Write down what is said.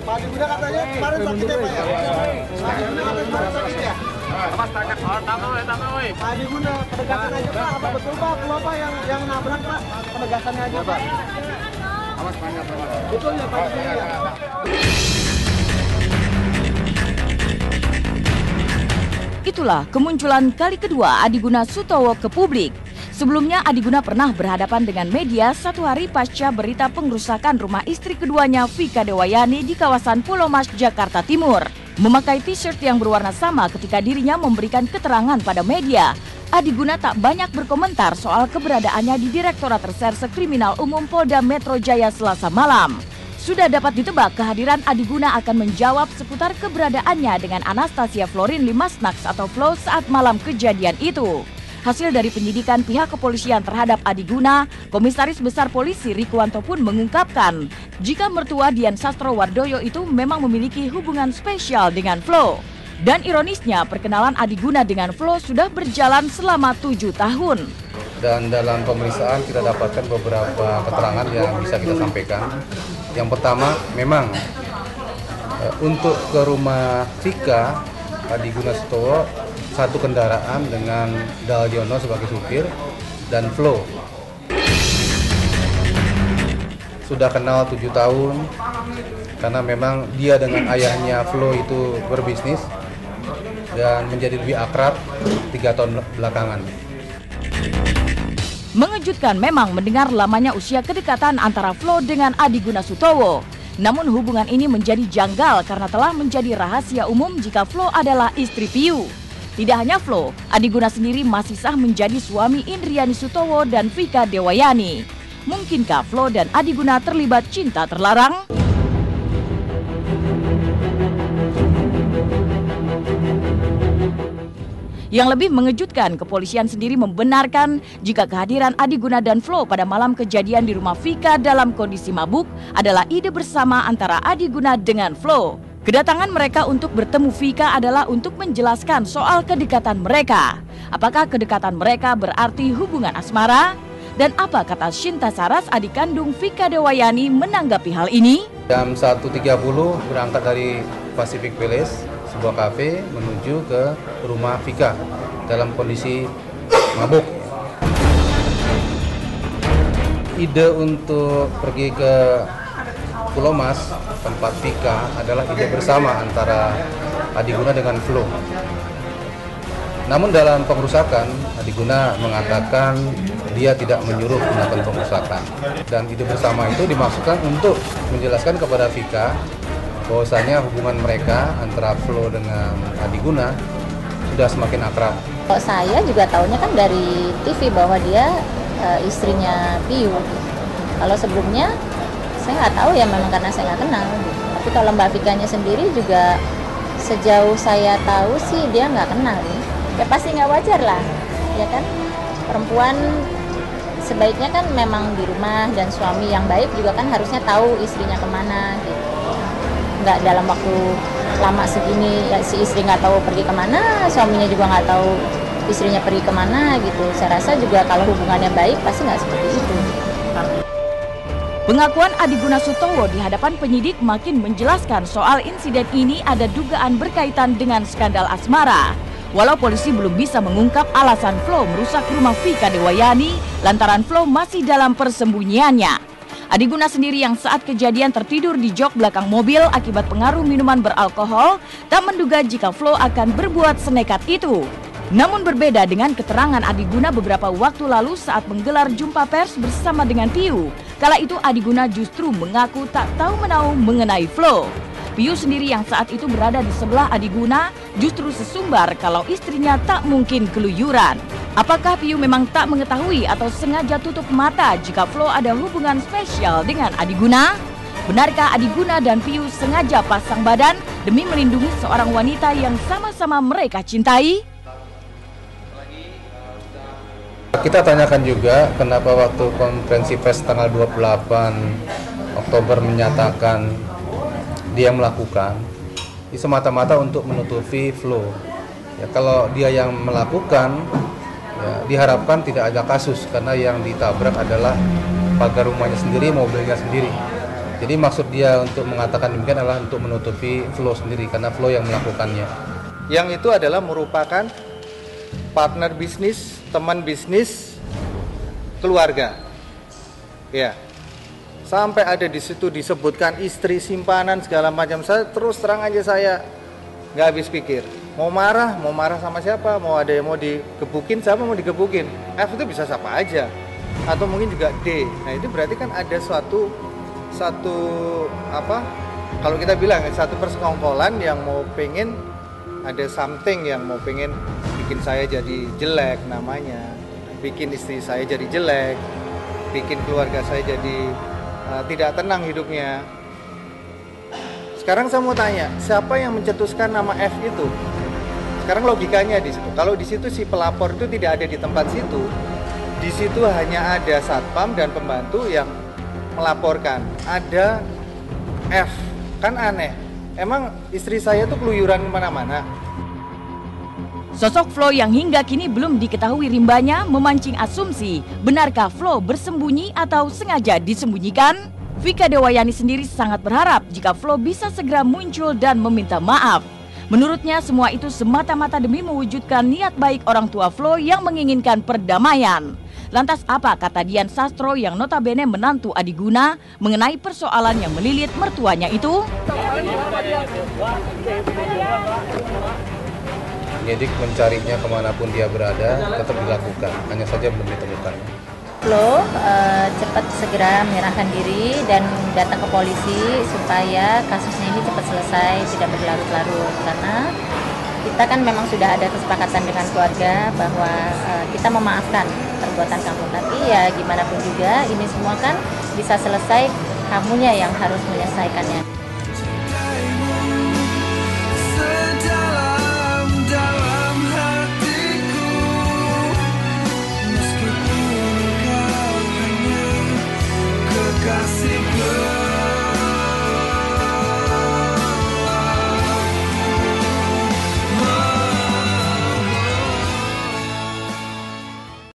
Pak Adi Guna katanya kemarin sakit ya Pak ya? Pak Adi Guna katanya kemarin sakit ya? Pak Adi Guna, penegasan aja Pak, apa betul Pak? Kalau Pak yang nabrak Pak, penegasannya aja Pak. Betul ya Pak? Itulah kemunculan kali kedua Adi Guna Sutowo ke publik. Sebelumnya Adi Guna pernah berhadapan dengan media satu hari pasca berita pengrusakan rumah istri keduanya Vika Dewayani di kawasan Pulau Mas, Jakarta Timur. Memakai t-shirt yang berwarna sama ketika dirinya memberikan keterangan pada media, Adi Guna tak banyak berkomentar soal keberadaannya di Direktorat Reserse Kriminal Umum Polda Metro Jaya Selasa malam. Sudah dapat ditebak kehadiran Adi Guna akan menjawab seputar keberadaannya dengan Anastasia Florin Limasnaks atau Flo saat malam kejadian itu. Hasil dari penyidikan pihak kepolisian terhadap Adi Guna, Komisaris Besar Polisi Rikuwanto pun mengungkapkan jika mertua Dian Sastrowardoyo itu memang memiliki hubungan spesial dengan Flo. Dan ironisnya perkenalan Adi Guna dengan Flo sudah berjalan selama 7 tahun. Dan dalam pemeriksaan kita dapatkan beberapa keterangan yang bisa kita sampaikan. Yang pertama, memang untuk ke rumah Vika, Adi Guna Sutowo satu kendaraan dengan Daljono sebagai supir dan Flo. Sudah kenal 7 tahun karena memang dia dengan ayahnya Flo itu berbisnis dan menjadi lebih akrab 3 tahun belakangan. Mengejutkan memang mendengar lamanya usia kedekatan antara Flo dengan Adi Guna Sutowo. Namun hubungan ini menjadi janggal karena telah menjadi rahasia umum jika Flo adalah istri Piu. Tidak hanya Flo, Adi Guna sendiri masih sah menjadi suami Indriani Sutowo dan Vika Dewayani. Mungkinkah Flo dan Adi Guna terlibat cinta terlarang? Yang lebih mengejutkan, kepolisian sendiri membenarkan jika kehadiran Adi Guna dan Flo pada malam kejadian di rumah Vika dalam kondisi mabuk adalah ide bersama antara Adi Guna dengan Flo. Kedatangan mereka untuk bertemu Vika adalah untuk menjelaskan soal kedekatan mereka. Apakah kedekatan mereka berarti hubungan asmara? Dan apa kata Shinta Saras, adik kandung Vika Dewayani menanggapi hal ini? Jam 1.30 berangkat dari Pacific Palace, sebuah kafe menuju ke rumah Vika dalam kondisi mabuk. Ide untuk pergi ke Pulau Mas, tempat Vika, adalah ide bersama antara Adi Guna dengan Flo. Namun dalam pengerusakan, Adi Guna mengatakan dia tidak menyuruh melakukan pengerusakan. Dan ide bersama itu dimaksudkan untuk menjelaskan kepada Vika bahwasanya hubungan mereka antara Flo dengan Adi Guna sudah semakin akrab. Kalau saya juga tahunya kan dari TV bahwa dia istrinya Piu. Kalau sebelumnya saya nggak tahu ya, memang karena saya nggak kenal. Tapi kalau Mbak Vikanya sendiri juga sejauh saya tahu sih dia nggak kenal. Ya pasti nggak wajar lah, ya kan? Perempuan sebaiknya kan memang di rumah, dan suami yang baik juga kan harusnya tahu istrinya kemana gitu. Nggak dalam waktu lama segini ya, si istri nggak tahu pergi kemana, suaminya juga nggak tahu istrinya pergi kemana gitu. Saya rasa juga kalau hubungannya baik pasti nggak seperti itu. Pengakuan Adi Guna Sutowo di hadapan penyidik makin menjelaskan soal insiden ini ada dugaan berkaitan dengan skandal asmara. Walau polisi belum bisa mengungkap alasan Flo merusak rumah Vika Dewayani lantaran Flo masih dalam persembunyiannya. Adi Guna sendiri yang saat kejadian tertidur di jok belakang mobil akibat pengaruh minuman beralkohol tak menduga jika Flo akan berbuat senekat itu. Namun berbeda dengan keterangan Adi Guna beberapa waktu lalu saat menggelar jumpa pers bersama dengan Piu. Kala itu Adi Guna justru mengaku tak tahu menahu mengenai Flo. Piu sendiri yang saat itu berada di sebelah Adi Guna justru sesumbar kalau istrinya tak mungkin keluyuran. Apakah Piu memang tak mengetahui atau sengaja tutup mata jika Flo ada hubungan spesial dengan Adi Guna? Benarkah Adi Guna dan Piu sengaja pasang badan demi melindungi seorang wanita yang sama-sama mereka cintai? Kita tanyakan juga kenapa waktu konferensi pers tanggal 28 Oktober menyatakan dia melakukan, ini semata-mata untuk menutupi Flo. Ya, kalau dia yang melakukan, ya, diharapkan tidak ada kasus karena yang ditabrak adalah pagar rumahnya sendiri, mobilnya sendiri. Jadi maksud dia untuk mengatakan demikian adalah untuk menutupi Flo sendiri, karena Flo yang melakukannya. Yang itu adalah merupakan partner bisnis, teman bisnis, keluarga. Ya, sampai ada di situ disebutkan istri, simpanan, segala macam. Saya terus terang aja saya nggak habis pikir. Mau marah sama siapa? Mau ada yang mau digebukin, siapa mau digebukin? F itu bisa siapa aja. Atau mungkin juga D. Nah itu berarti kan ada satu apa? Kalau kita bilang satu persekongkolan yang mau pengen ada something yang mau pengen bikin saya jadi jelek namanya, bikin istri saya jadi jelek, bikin keluarga saya jadi tidak tenang hidupnya. Sekarang saya mau tanya, siapa yang mencetuskan nama F itu? Sekarang logikanya di situ. Kalau di situ si pelapor itu tidak ada di tempat situ, di situ hanya ada satpam dan pembantu yang melaporkan. Ada F, kan aneh. Emang istri saya tuh keluyuran kemana-mana. Sosok Flo yang hingga kini belum diketahui rimbanya memancing asumsi, benarkah Flo bersembunyi atau sengaja disembunyikan? Vika Dewayani sendiri sangat berharap jika Flo bisa segera muncul dan meminta maaf. Menurutnya semua itu semata-mata demi mewujudkan niat baik orang tua Flo yang menginginkan perdamaian. Lantas apa kata Dian Sastro yang notabene menantu Adiguna mengenai persoalan yang melilit mertuanya itu? Penyidik mencarinya kemanapun dia berada, tetap dilakukan, hanya saja belum ditemukan. Flo cepat segera menyerahkan diri dan datang ke polisi supaya kasusnya ini cepat selesai, tidak berlarut-larut. Karena kita kan memang sudah ada kesepakatan dengan keluarga bahwa kita memaafkan perbuatan kamu. Tapi ya gimana pun juga ini semua kan bisa selesai, kamunya yang harus menyelesaikannya.